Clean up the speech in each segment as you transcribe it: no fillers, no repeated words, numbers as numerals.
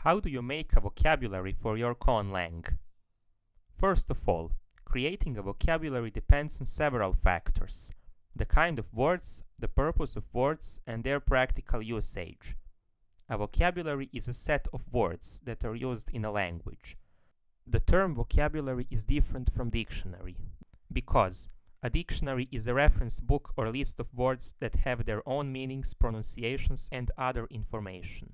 How do you make a vocabulary for your conlang? First of all, creating a vocabulary depends on several factors: the kind of words, the purpose of words, and their practical usage. A vocabulary is a set of words that are used in a language. The term vocabulary is different from dictionary, because a dictionary is a reference book or list of words that have their own meanings, pronunciations, and other information.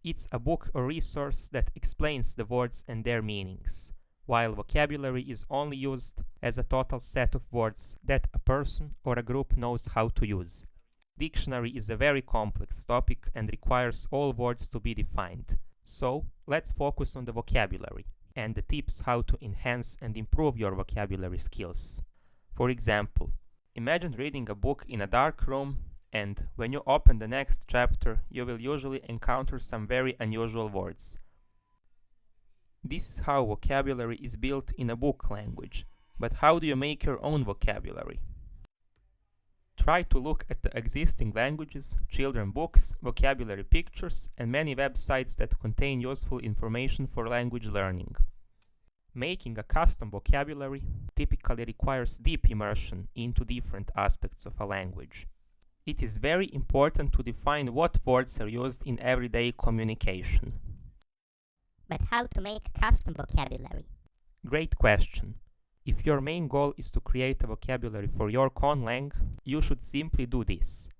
It's a book or resource that explains the words and their meanings, while vocabulary is only used as a total set of words that a person or a group knows how to use. Dictionary is a very complex topic and requires all words to be defined. So, let's focus on the vocabulary and the tips how to enhance and improve your vocabulary skills. For example, imagine reading a book in a dark room, and when you open the next chapter, you will usually encounter some very unusual words. This is how vocabulary is built in a book language. But how do you make your own vocabulary? Try to look at the existing languages, children books, vocabulary pictures, and many websites that contain useful information for language learning. Making a custom vocabulary typically requires deep immersion into different aspects of a language. It is very important to define what words are used in everyday communication. But how to make a custom vocabulary? Great question. If your main goal is to create a vocabulary for your conlang, you should simply do this.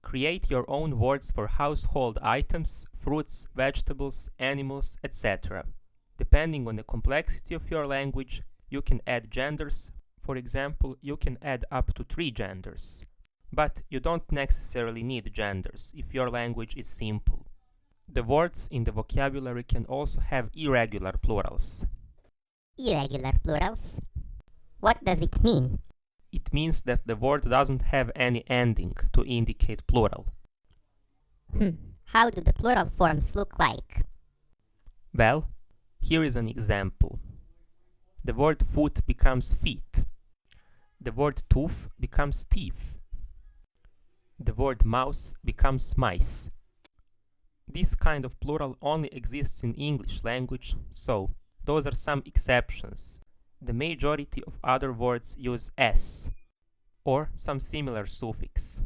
Create your own words for household items, fruits, vegetables, animals, etc. Depending on the complexity of your language, you can add genders. For example, you can add up to 3 genders. But you don't necessarily need genders if your language is simple. The words in the vocabulary can also have irregular plurals. Irregular plurals? What does it mean? It means that the word doesn't have any ending to indicate plural. How do the plural forms look like? Well, here is an example. The word foot becomes feet. The word tooth becomes teeth. The word mouse becomes mice. This kind of plural only exists in English language, so those are some exceptions. The majority of other words use s or some similar suffix.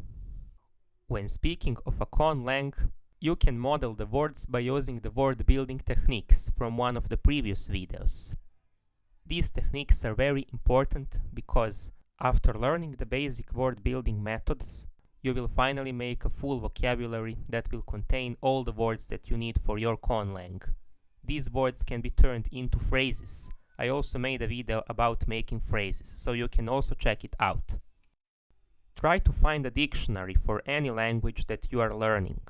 When speaking of a conlang, you can model the words by using the word building techniques from one of the previous videos. These techniques are very important because after learning the basic word building methods, you will finally make a full vocabulary that will contain all the words that you need for your conlang. These words can be turned into phrases. I also made a video about making phrases, so you can also check it out. Try to find a dictionary for any language that you are learning.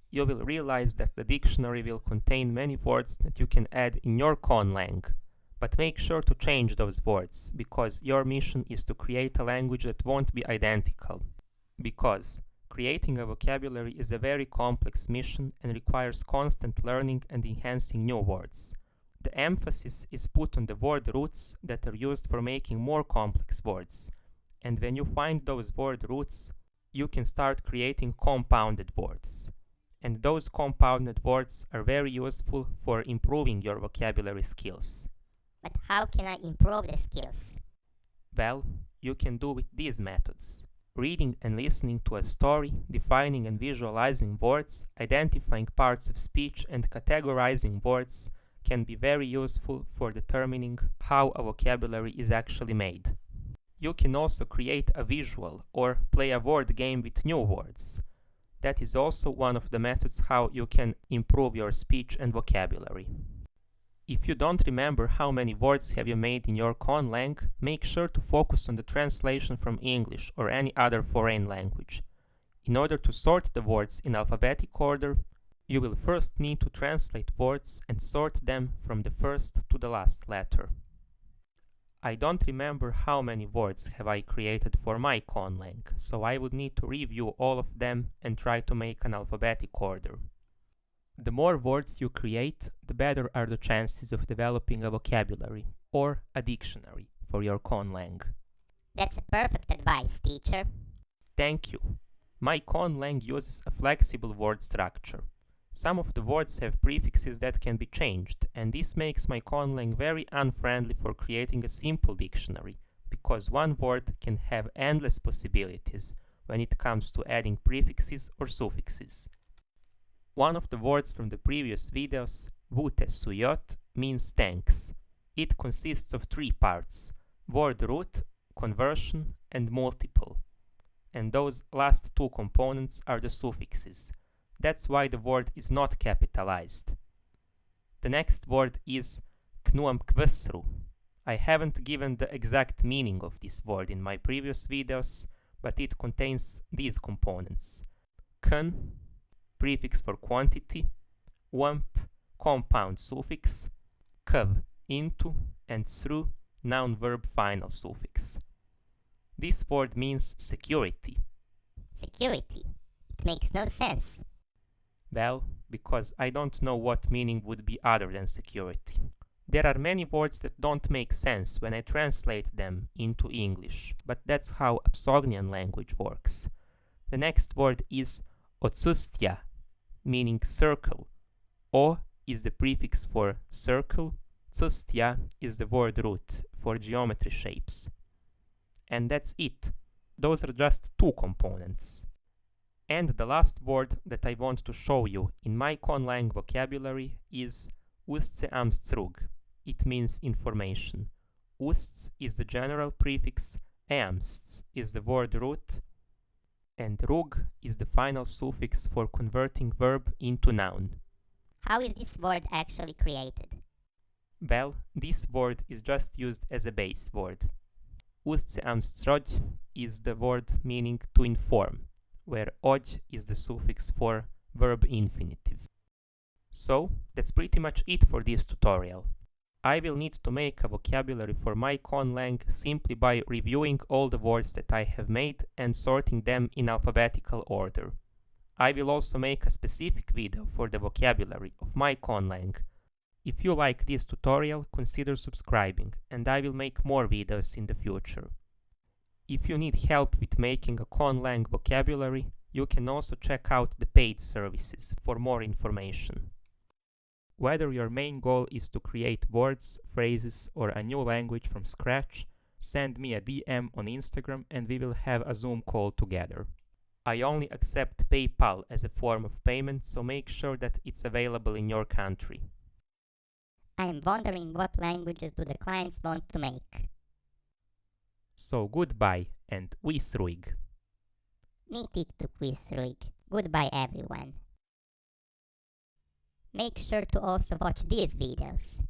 You will realize that the dictionary will contain many words that you can add in your conlang. But make sure to change those words, because your mission is to create a language that won't be identical. Because creating a vocabulary is a very complex mission and requires constant learning and enhancing new words. The emphasis is put on the word roots that are used for making more complex words. And when you find those word roots, you can start creating compounded words. And those compounded words are very useful for improving your vocabulary skills. But how can I improve the skills? Well, you can do with these methods. Reading and listening to a story, defining and visualizing words, identifying parts of speech, and categorizing words can be very useful for determining how a vocabulary is actually made. You can also create a visual or play a word game with new words. That is also one of the methods how you can improve your speech and vocabulary. If you don't remember how many words have you made in your conlang, make sure to focus on the translation from English or any other foreign language. In order to sort the words in alphabetic order, you will first need to translate words and sort them from the first to the last letter. I don't remember how many words have I created for my conlang, so I would need to review all of them and try to make an alphabetic order. The more words you create, the better are the chances of developing a vocabulary or a dictionary for your conlang. That's a perfect advice, teacher. Thank you. My conlang uses a flexible word structure. Some of the words have prefixes that can be changed, and this makes my conlang very unfriendly for creating a simple dictionary, because one word can have endless possibilities when it comes to adding prefixes or suffixes. One of the words from the previous videos, vutesujot, means thanks. It consists of three parts: word root, conversion, and multiple. And those last two components are the suffixes. That's why the word is not capitalized. The next word is knuamkvsru. I haven't given the exact meaning of this word in my previous videos, but it contains these components: kn, prefix for quantity; wamp, compound suffix; kv, into; and sru, noun-verb final suffix. This word means security. Security. It makes no sense. Well, because I don't know what meaning would be other than security. There are many words that don't make sense when I translate them into English, but that's how Absognian language works. The next word is odsustya, meaning circle. O is the prefix for circle, tsustya is the word root for geometry shapes. And that's it. Those are just two components. And the last word that I want to show you in my conlang vocabulary is ustseamstrug. It means information. Usts is the general prefix, eamsts is the word root, and rug is the final suffix for converting verb into noun. How is this word actually created? Well, this word is just used as a base word. Ustseamstroj is the word meaning to inform, where oj is the suffix for verb infinitive. So, that's pretty much it for this tutorial. I will need to make a vocabulary for my conlang simply by reviewing all the words that I have made and sorting them in alphabetical order. I will also make a specific video for the vocabulary of my conlang. If you like this tutorial, consider subscribing, and I will make more videos in the future. If you need help with making a conlang vocabulary, you can also check out the paid services for more information. Whether your main goal is to create words, phrases, or a new language from scratch, send me a DM on Instagram and we will have a Zoom call together. I only accept PayPal as a form of payment, so make sure that it's available in your country. I am wondering what languages do the clients want to make. So goodbye and uisruig. Nitik to quizruig. Goodbye everyone. Make sure to also watch these videos.